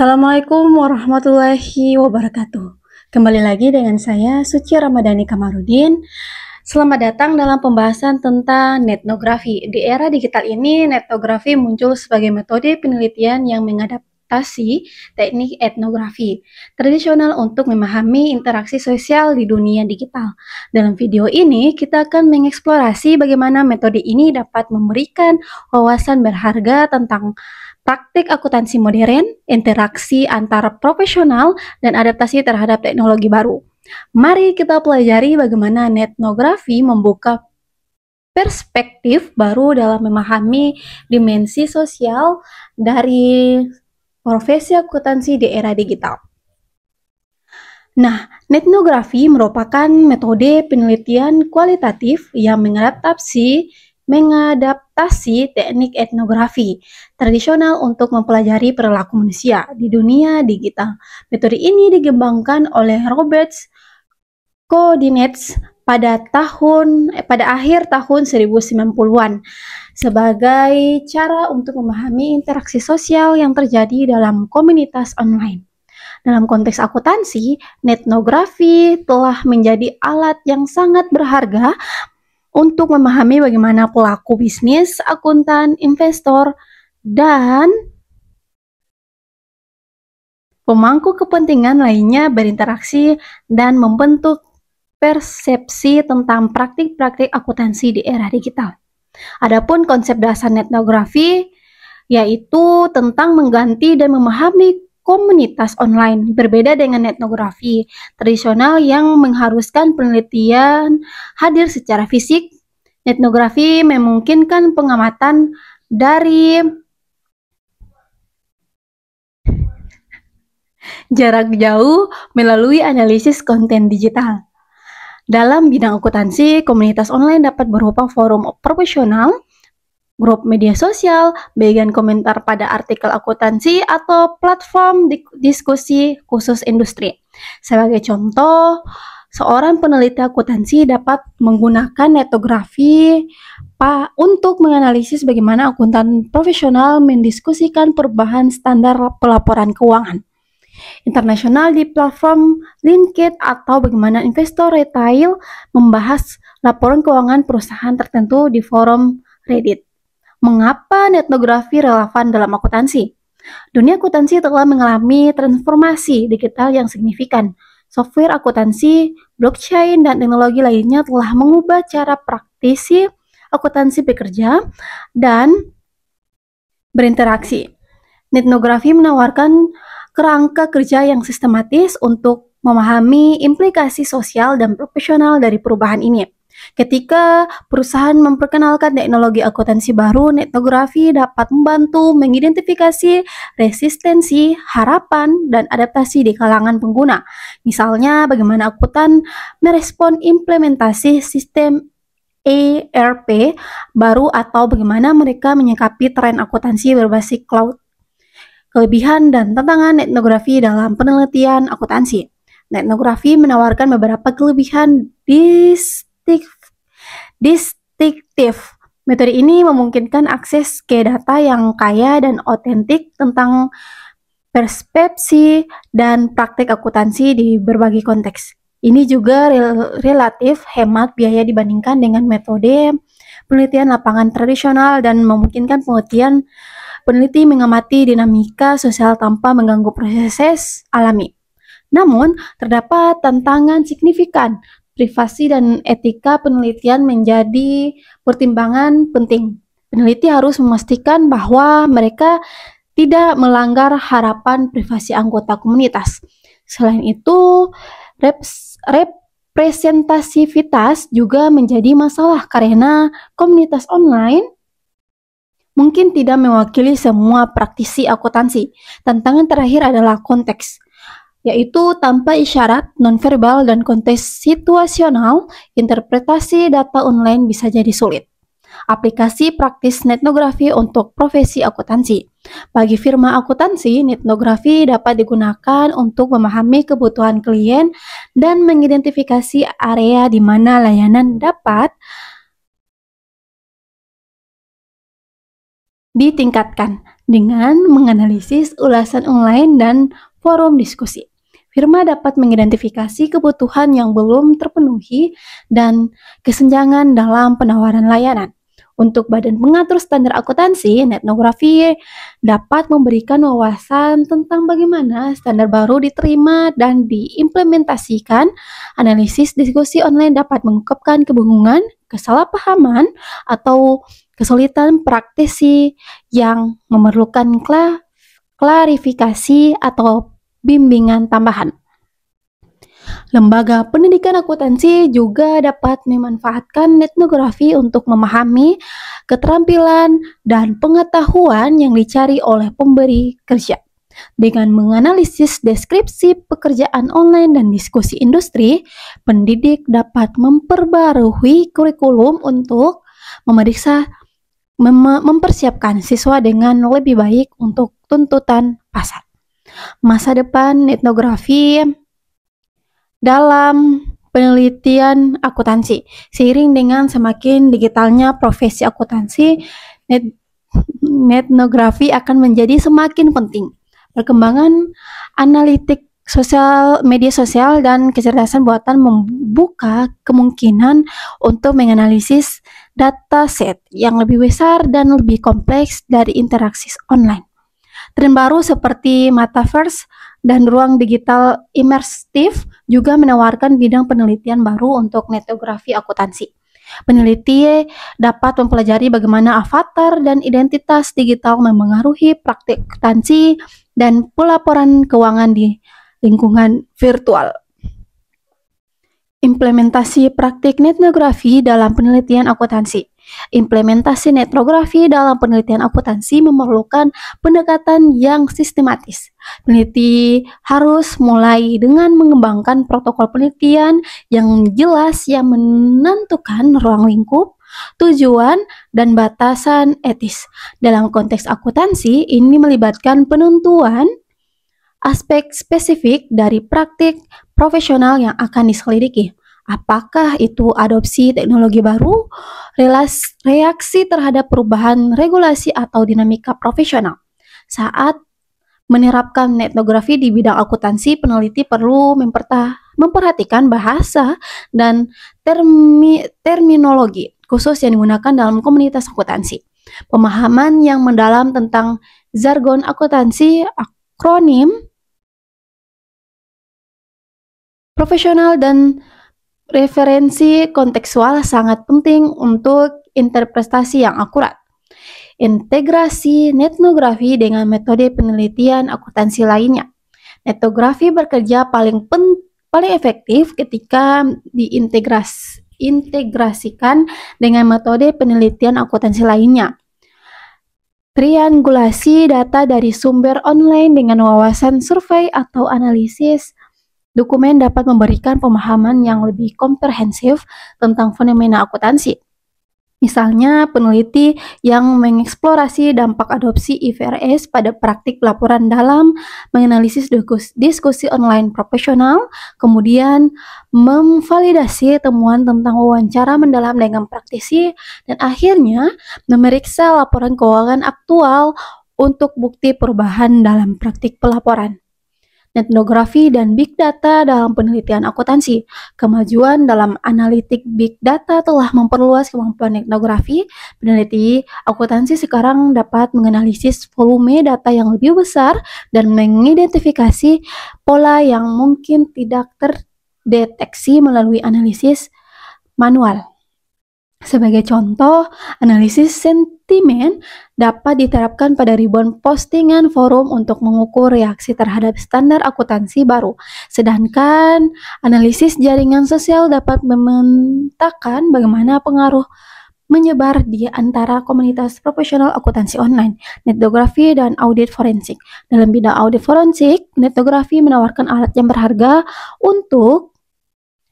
Assalamualaikum warahmatullahi wabarakatuh. Kembali lagi dengan saya Suci Ramadhani Kamarudin. Selamat datang dalam pembahasan tentang etnografi. Di era digital ini, etnografi muncul sebagai metode penelitian yang mengadaptasi teknik etnografi tradisional untuk memahami interaksi sosial di dunia digital. Dalam video ini, kita akan mengeksplorasi bagaimana metode ini dapat memberikan wawasan berharga tentang praktik akuntansi modern, interaksi antara profesional, dan adaptasi terhadap teknologi baru. Mari kita pelajari bagaimana etnografi membuka perspektif baru dalam memahami dimensi sosial dari profesi akuntansi di era digital. Nah, etnografi merupakan metode penelitian kualitatif yang mengadaptasi teknik etnografi tradisional untuk mempelajari perilaku manusia di dunia digital. Metode ini dikembangkan oleh Robert Koordinates pada akhir tahun 1090-an sebagai cara untuk memahami interaksi sosial yang terjadi dalam komunitas online. Dalam konteks akuntansi, etnografi telah menjadi alat yang sangat berharga untuk memahami bagaimana pelaku bisnis, akuntan, investor, dan pemangku kepentingan lainnya berinteraksi dan membentuk persepsi tentang praktik-praktik akuntansi di era digital. Adapun konsep dasar etnografi yaitu tentang mengganti dan memahami komunitas online, berbeda dengan etnografi tradisional yang mengharuskan penelitian hadir secara fisik. Etnografi memungkinkan pengamatan dari jarak jauh melalui analisis konten digital. Dalam bidang akuntansi, komunitas online dapat berupa forum profesional, grup media sosial, bagian komentar pada artikel akuntansi, atau platform diskusi khusus industri. Sebagai contoh, seorang peneliti akuntansi dapat menggunakan etnografi untuk menganalisis bagaimana akuntan profesional mendiskusikan perubahan standar pelaporan keuangan internasional di platform LinkedIn, atau bagaimana investor retail membahas laporan keuangan perusahaan tertentu di forum Reddit. Mengapa etnografi relevan dalam akuntansi? Dunia akuntansi telah mengalami transformasi digital yang signifikan. Software akuntansi, blockchain, dan teknologi lainnya telah mengubah cara praktisi akuntansi bekerja dan berinteraksi. Etnografi menawarkan kerangka kerja yang sistematis untuk memahami implikasi sosial dan profesional dari perubahan ini. Ketika perusahaan memperkenalkan teknologi akuntansi baru, etnografi dapat membantu mengidentifikasi resistensi, harapan, dan adaptasi di kalangan pengguna. Misalnya, bagaimana akuntan merespon implementasi sistem ERP baru, atau bagaimana mereka menyikapi tren akuntansi berbasis cloud. Kelebihan dan tantangan etnografi dalam penelitian akuntansi. Etnografi menawarkan beberapa kelebihan distinktif. Metode ini memungkinkan akses ke data yang kaya dan otentik tentang persepsi dan praktik akuntansi di berbagai konteks. Ini juga relatif hemat biaya dibandingkan dengan metode penelitian lapangan tradisional dan memungkinkan peneliti mengamati dinamika sosial tanpa mengganggu proses alami. Namun, terdapat tantangan signifikan. Privasi dan etika penelitian menjadi pertimbangan penting. Peneliti harus memastikan bahwa mereka tidak melanggar harapan privasi anggota komunitas. Selain itu, representasivitas juga menjadi masalah karena komunitas online mungkin tidak mewakili semua praktisi akuntansi. Tantangan terakhir adalah konteks, yaitu tanpa isyarat, nonverbal, dan konteks situasional, interpretasi data online bisa jadi sulit. Aplikasi praktis etnografi untuk profesi akuntansi. Bagi firma akuntansi, etnografi dapat digunakan untuk memahami kebutuhan klien dan mengidentifikasi area di mana layanan dapat ditingkatkan. Dengan menganalisis ulasan online dan forum diskusi, firma dapat mengidentifikasi kebutuhan yang belum terpenuhi dan kesenjangan dalam penawaran layanan. Untuk badan pengatur standar akuntansi, Netnografi dapat memberikan wawasan tentang bagaimana standar baru diterima dan diimplementasikan. Analisis diskusi online dapat mengungkapkan kebingungan, kesalahpahaman, atau kesulitan praktisi yang memerlukan klarifikasi atau bimbingan tambahan. Lembaga pendidikan akuntansi juga dapat memanfaatkan Netnografi untuk memahami keterampilan dan pengetahuan yang dicari oleh pemberi kerja. Dengan menganalisis deskripsi pekerjaan online dan diskusi industri, pendidik dapat memperbarui kurikulum untuk mempersiapkan siswa dengan lebih baik untuk tuntutan pasar. Masa depan Netnografi dalam penelitian akuntansi. Seiring dengan semakin digitalnya profesi akuntansi, Netnografi akan menjadi semakin penting. Perkembangan analitik media sosial dan kecerdasan buatan membuka kemungkinan untuk menganalisis dataset yang lebih besar dan lebih kompleks dari interaksi online. Tren baru seperti metaverse dan ruang digital imersif juga menawarkan bidang penelitian baru untuk Netnografi akuntansi. Peneliti dapat mempelajari bagaimana avatar dan identitas digital memengaruhi praktik akuntansi dan pelaporan keuangan di lingkungan virtual. Implementasi praktik Netnografi dalam penelitian akuntansi. Implementasi Netnografi dalam penelitian akuntansi memerlukan pendekatan yang sistematis. Peneliti harus mulai dengan mengembangkan protokol penelitian yang jelas yang menentukan ruang lingkup, tujuan, dan batasan etis. Dalam konteks akuntansi, ini melibatkan penentuan aspek spesifik dari praktik profesional yang akan diselidiki. Apakah itu adopsi teknologi baru, reaksi terhadap perubahan regulasi, atau dinamika profesional? Saat menerapkan Netnografi di bidang akuntansi, peneliti perlu memperhatikan bahasa dan terminologi khusus yang digunakan dalam komunitas akuntansi. Pemahaman yang mendalam tentang jargon akuntansi, akronim, profesional, dan referensi kontekstual sangat penting untuk interpretasi yang akurat. Integrasi Netnografi dengan metode penelitian akuntansi lainnya. Netnografi bekerja paling efektif ketika diintegrasikan dengan metode penelitian akuntansi lainnya. Triangulasi data dari sumber online dengan wawasan survei atau analisis dokumen dapat memberikan pemahaman yang lebih komprehensif tentang fenomena akuntansi. Misalnya, peneliti yang mengeksplorasi dampak adopsi IFRS pada praktik pelaporan dalam menganalisis diskusi online profesional, kemudian memvalidasi temuan tentang wawancara mendalam dengan praktisi, dan akhirnya memeriksa laporan keuangan aktual untuk bukti perubahan dalam praktik pelaporan. Netnografi dan Big Data dalam penelitian akuntansi. Kemajuan dalam analitik Big Data telah memperluas kemampuan Netnografi. Peneliti akuntansi sekarang dapat menganalisis volume data yang lebih besar dan mengidentifikasi pola yang mungkin tidak terdeteksi melalui analisis manual. Sebagai contoh, analisis sentimen dapat diterapkan pada ribuan postingan forum untuk mengukur reaksi terhadap standar akuntansi baru. Sedangkan analisis jaringan sosial dapat memetakan bagaimana pengaruh menyebar di antara komunitas profesional akuntansi online. Netnografi dan audit forensik. Dalam bidang audit forensik, Netnografi menawarkan alat yang berharga untuk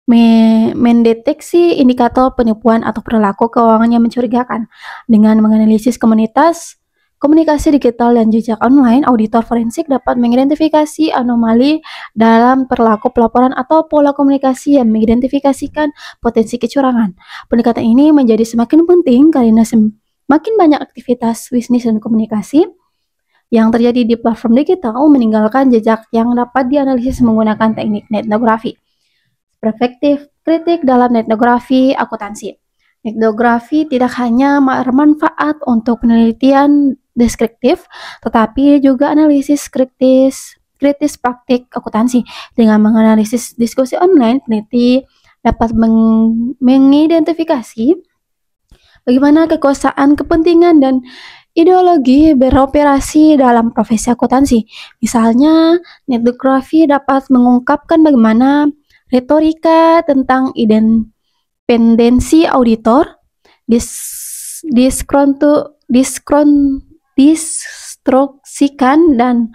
mendeteksi indikator penipuan atau perilaku keuangan yang mencurigakan. Dengan menganalisis komunikasi digital dan jejak online, auditor forensik dapat mengidentifikasi anomali dalam perilaku pelaporan atau pola komunikasi yang mengidentifikasikan potensi kecurangan. Pendekatan ini menjadi semakin penting karena semakin banyak aktivitas bisnis dan komunikasi yang terjadi di platform digital meninggalkan jejak yang dapat dianalisis menggunakan teknik etnografi. Perspektif kritik dalam etnografi akuntansi. Etnografi tidak hanya bermanfaat untuk penelitian deskriptif, tetapi juga analisis kritis praktik akuntansi. Dengan menganalisis diskusi online, peneliti dapat mengidentifikasi bagaimana kekuasaan, kepentingan, dan ideologi beroperasi dalam profesi akuntansi. Misalnya, etnografi dapat mengungkapkan bagaimana retorika tentang independensi auditor, distruksikan, dan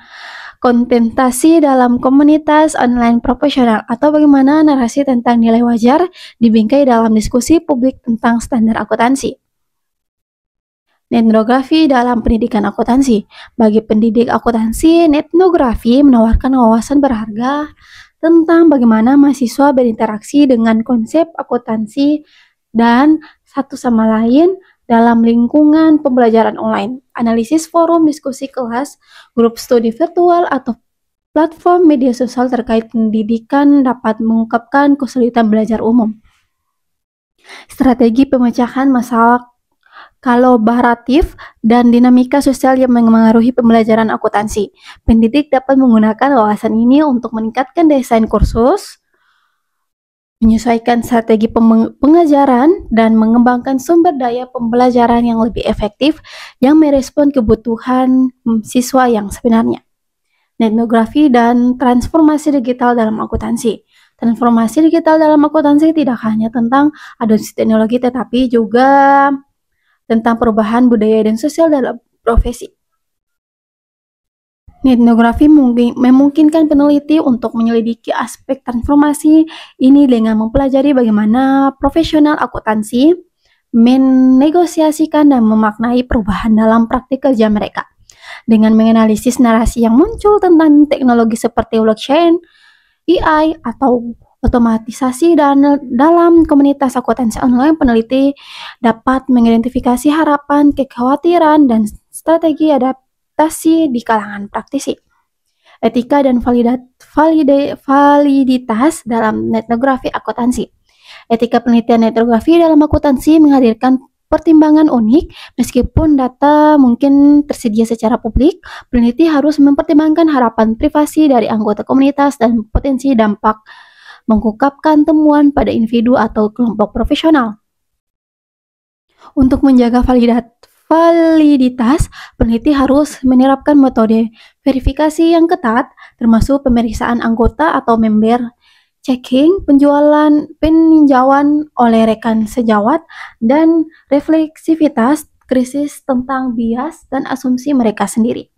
kontentasi dalam komunitas online profesional, atau bagaimana narasi tentang nilai wajar dibingkai dalam diskusi publik tentang standar akuntansi. Etnografi dalam pendidikan akuntansi. Bagi pendidik akuntansi, etnografi menawarkan wawasan berharga tentang bagaimana mahasiswa berinteraksi dengan konsep akuntansi dan satu sama lain dalam lingkungan pembelajaran online. Analisis forum diskusi kelas, grup studi virtual, atau platform media sosial terkait pendidikan dapat mengungkapkan kesulitan belajar umum. Strategi pemecahan masalah kolaboratif dan dinamika sosial yang mengaruhi pembelajaran akuntansi. Pendidik dapat menggunakan wawasan ini untuk meningkatkan desain kursus, menyesuaikan strategi pengajaran, dan mengembangkan sumber daya pembelajaran yang lebih efektif yang merespon kebutuhan siswa yang sebenarnya. Etnografi dan transformasi digital dalam akuntansi. Transformasi digital dalam akuntansi tidak hanya tentang adopsi teknologi, tetapi juga tentang perubahan budaya dan sosial dalam profesi. Etnografi memungkinkan peneliti untuk menyelidiki aspek transformasi ini dengan mempelajari bagaimana profesional akuntansi menegosiasikan dan memaknai perubahan dalam praktik kerja mereka. Dengan menganalisis narasi yang muncul tentang teknologi seperti blockchain, AI, atau otomatisasi dan dalam komunitas akuntansi online, peneliti dapat mengidentifikasi harapan, kekhawatiran, dan strategi adaptasi di kalangan praktisi. Etika dan validitas dalam etnografi akuntansi. Etika penelitian etnografi dalam akuntansi menghadirkan pertimbangan unik. Meskipun data mungkin tersedia secara publik, peneliti harus mempertimbangkan harapan privasi dari anggota komunitas dan potensi dampak mengungkapkan temuan pada individu atau kelompok profesional. Untuk menjaga validitas, peneliti harus menerapkan metode verifikasi yang ketat, termasuk pemeriksaan anggota atau member, checking, peninjauan oleh rekan sejawat, dan refleksivitas krisis tentang bias dan asumsi mereka sendiri.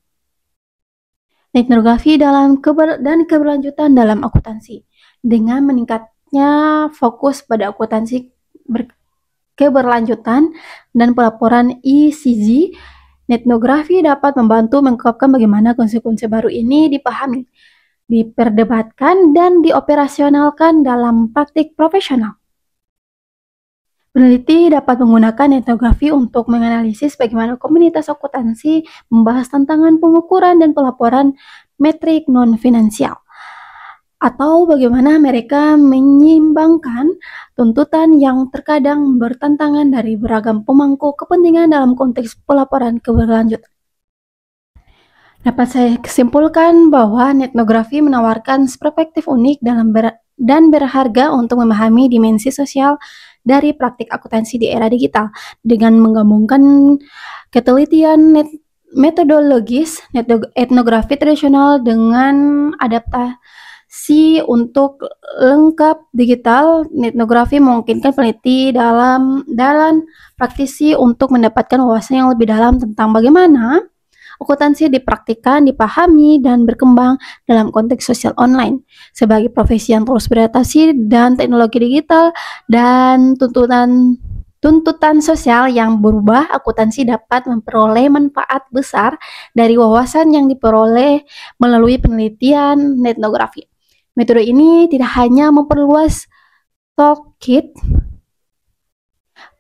Etnografi dan keberlanjutan dalam akuntansi. Dengan meningkatnya fokus pada akuntansi keberlanjutan dan pelaporan ECG, etnografi dapat membantu mengungkapkan bagaimana konsep-konsep baru ini dipahami, diperdebatkan, dan dioperasionalkan dalam praktik profesional. Peneliti dapat menggunakan etnografi untuk menganalisis bagaimana komunitas akuntansi membahas tantangan pengukuran dan pelaporan metrik non-finansial, atau bagaimana mereka menyeimbangkan tuntutan yang terkadang bertentangan dari beragam pemangku kepentingan dalam konteks pelaporan keberlanjutan. Dapat saya kesimpulkan bahwa etnografi menawarkan perspektif unik dan berharga untuk memahami dimensi sosial dari praktik akuntansi di era digital. Dengan menggabungkan ketelitian metodologis etnografi tradisional dengan adaptasi untuk lengkap digital, etnografi memungkinkan peneliti dalam praktisi untuk mendapatkan wawasan yang lebih dalam tentang bagaimana akuntansi dipraktikkan, dipahami, dan berkembang dalam konteks sosial online. Sebagai profesi yang terus beradaptasi dan teknologi digital dan tuntutan sosial yang berubah, akuntansi dapat memperoleh manfaat besar dari wawasan yang diperoleh melalui penelitian etnografi. Metode ini tidak hanya memperluas toolkit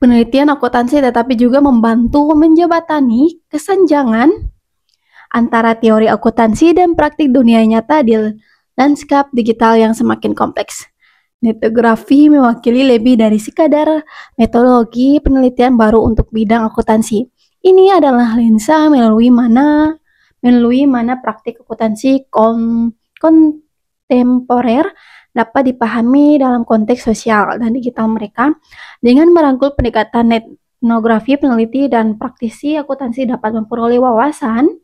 penelitian akuntansi, tetapi juga membantu menjembatani kesenjangan antara teori akuntansi dan praktik dunia nyata di lanskap digital yang semakin kompleks. Netnografi mewakili lebih dari sekadar metodologi penelitian baru untuk bidang akuntansi. Ini adalah lensa melalui mana praktik akuntansi kontemporer dapat dipahami dalam konteks sosial dan digital mereka. Dengan merangkul pendekatan etnografi, peneliti dan praktisi akuntansi dapat memperoleh wawasan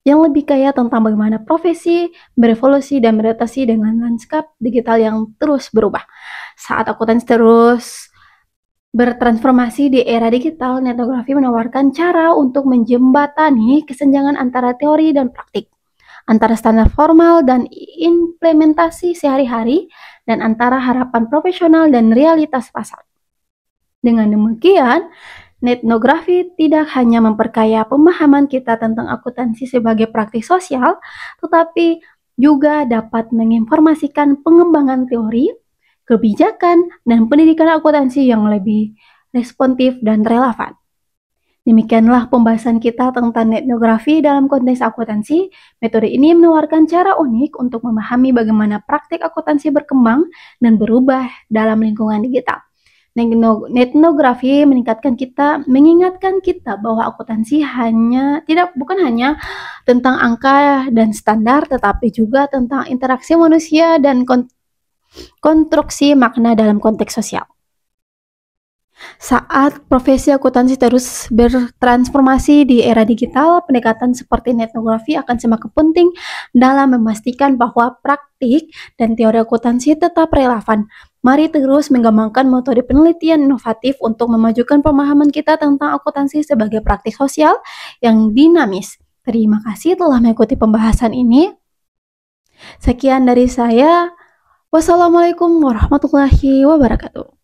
yang lebih kaya tentang bagaimana profesi berevolusi dan beradaptasi dengan lanskap digital yang terus berubah. Saat akuntansi terus bertransformasi di era digital, netnografi menawarkan cara untuk menjembatani kesenjangan antara teori dan praktik, antara standar formal dan implementasi sehari-hari, dan antara harapan profesional dan realitas pasar. Dengan demikian, netnografi tidak hanya memperkaya pemahaman kita tentang akuntansi sebagai praktik sosial, tetapi juga dapat menginformasikan pengembangan teori, kebijakan, dan pendidikan akuntansi yang lebih responsif dan relevan. Demikianlah pembahasan kita tentang netnografi dalam konteks akuntansi. Metode ini menawarkan cara unik untuk memahami bagaimana praktik akuntansi berkembang dan berubah dalam lingkungan digital. Netnografi mengingatkan kita bahwa akuntansi bukan hanya tentang angka dan standar, tetapi juga tentang interaksi manusia dan konstruksi makna dalam konteks sosial. Saat profesi akuntansi terus bertransformasi di era digital, pendekatan seperti netnografi akan semakin penting dalam memastikan bahwa praktik dan teori akuntansi tetap relevan. Mari terus mengembangkan metode penelitian inovatif untuk memajukan pemahaman kita tentang akuntansi sebagai praktik sosial yang dinamis. Terima kasih telah mengikuti pembahasan ini. Sekian dari saya. Wassalamualaikum warahmatullahi wabarakatuh.